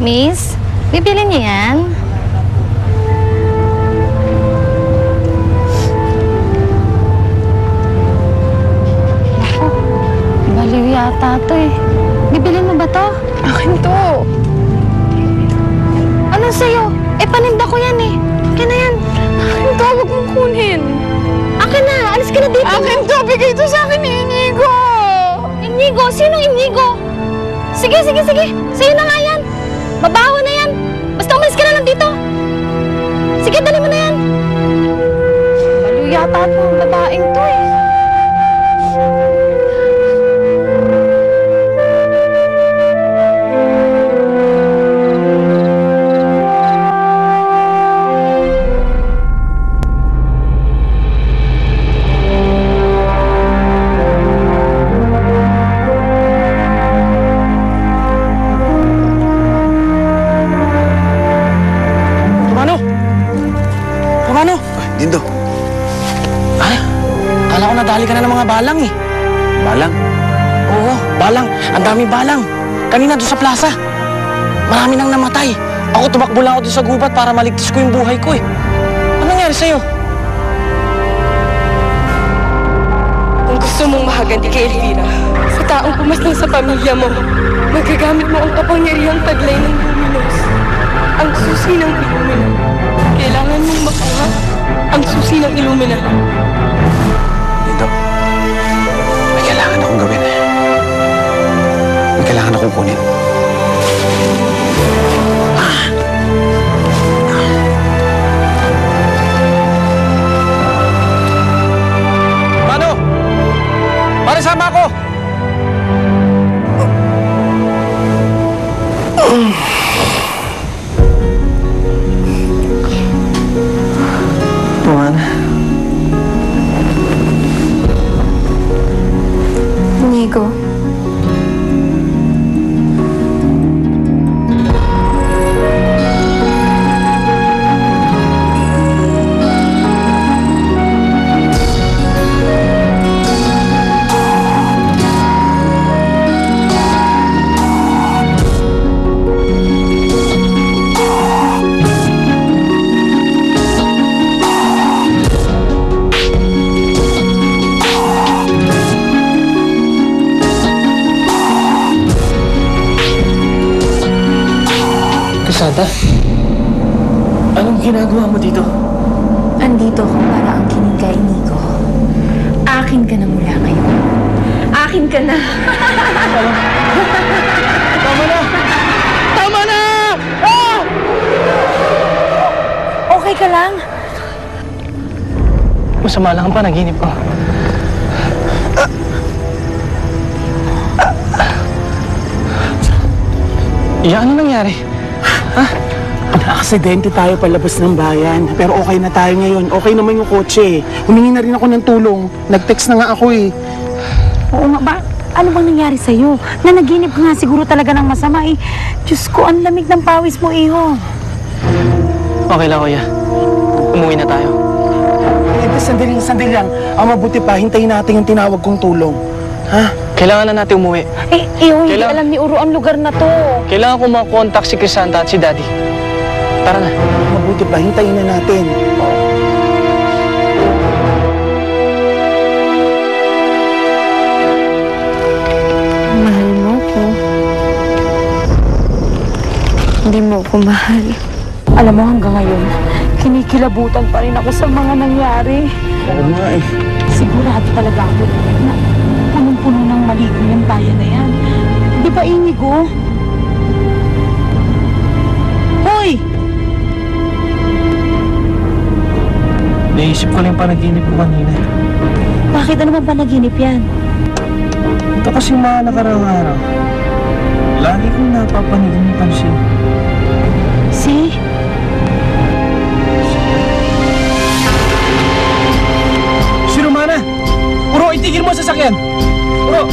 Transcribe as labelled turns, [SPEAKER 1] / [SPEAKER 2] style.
[SPEAKER 1] Miss, bibili niyo yan? Ako, baliw yata to eh. Bibili mo ba to?
[SPEAKER 2] Akin to.
[SPEAKER 1] Ano sa'yo? Eh, paninda ko yan eh. Akin na yan.
[SPEAKER 2] Akin to, huwag mong kunin.
[SPEAKER 1] Akin na, alis ka na dito.
[SPEAKER 2] Akin to, bigay to sa akin ni Inigo.
[SPEAKER 1] Inigo? Sinong Inigo? Sige, sige, sige. Sa'yo na nga yan. Mabaho na yan. Basta umalis ka na lang dito. Sige, dali mo na yan. Baliw yata itong babaeng to eh.
[SPEAKER 3] Dindo.
[SPEAKER 4] Ay, kala ko nadali ka na ng mga balang eh.
[SPEAKER 3] Balang?
[SPEAKER 4] Oo, balang. Ang dami balang. Kanina doon sa plaza. Marami nang namatay. Ako tumakbo lang ako doon sa gubat para maligtas ko yung buhay ko eh. Ano nangyari sa'yo?
[SPEAKER 2] Kung gusto mong mahaganti kay Elvira, sa taong pumaslang sa pamilya mo, magagamit mo ang kapangyarihang taglay ng Luminos. Ang susi ng Illumina. Kailangan mong makuha ang susi ng Illumina.
[SPEAKER 3] Dindo. May kailangan akong gawin. May kailangan akong kunin.
[SPEAKER 4] Mano! Pare, sama ako!
[SPEAKER 2] Inigo.
[SPEAKER 4] Santa, anong ginagawa mo dito?
[SPEAKER 5] Andito ako para angkinin ka, Inigo. Akin ka na mula ngayon. Akin ka na.
[SPEAKER 4] Tama na! Tama na! Ah!
[SPEAKER 5] Okay ka lang?
[SPEAKER 4] Masama lang ang panaginip ko. Iya, ano nangyari? Ha?
[SPEAKER 6] Aksidente tayo palabas ng bayan. Pero okay na tayo ngayon. Okay naman yung kotse. Humingi na rin ako ng tulong. Nag-text na nga ako eh.
[SPEAKER 5] Oo nga ba? Ano bang nangyari sa'yo? Nanaginip ka nga siguro talaga ng masama eh. Diyos ko, ang lamig ng pawis mo, iho.
[SPEAKER 4] Okay lang, kuya. Umuwi na tayo.
[SPEAKER 6] Sandali lang. Ang mabuti pa, hintayin natin yung tinawag kong tulong. Ha?
[SPEAKER 4] Kailangan na natin umuwi.
[SPEAKER 5] Eh, iho, hindi
[SPEAKER 4] Kailangan-
[SPEAKER 5] alam ni Uro ang lugar na to.
[SPEAKER 4] Kailangan ko makontak si Crisanta at si Daddy. Tara na.
[SPEAKER 6] Mabuti pa, hintayin na natin.
[SPEAKER 5] Mahal mo ko. Hindi mo ko mahal. Alam mo, hanggang ngayon, kinikilabutan pa rin ako sa mga nangyari.
[SPEAKER 6] Oo nga eh.
[SPEAKER 5] Sigurado talaga ako na punong-puno ng maligo yung bayan na yan. Di ba, Inigo? Hoy!
[SPEAKER 4] Naisip ko lang yung panaginip ko kanina.
[SPEAKER 5] Bakit ano bang panaginip yan?
[SPEAKER 4] Ito kasi mga nakaraang araw. Lagi kong napapaniginipan siya.
[SPEAKER 5] Si?
[SPEAKER 4] Si Romana! Uro, itigil mo ang sasakyan! Uro!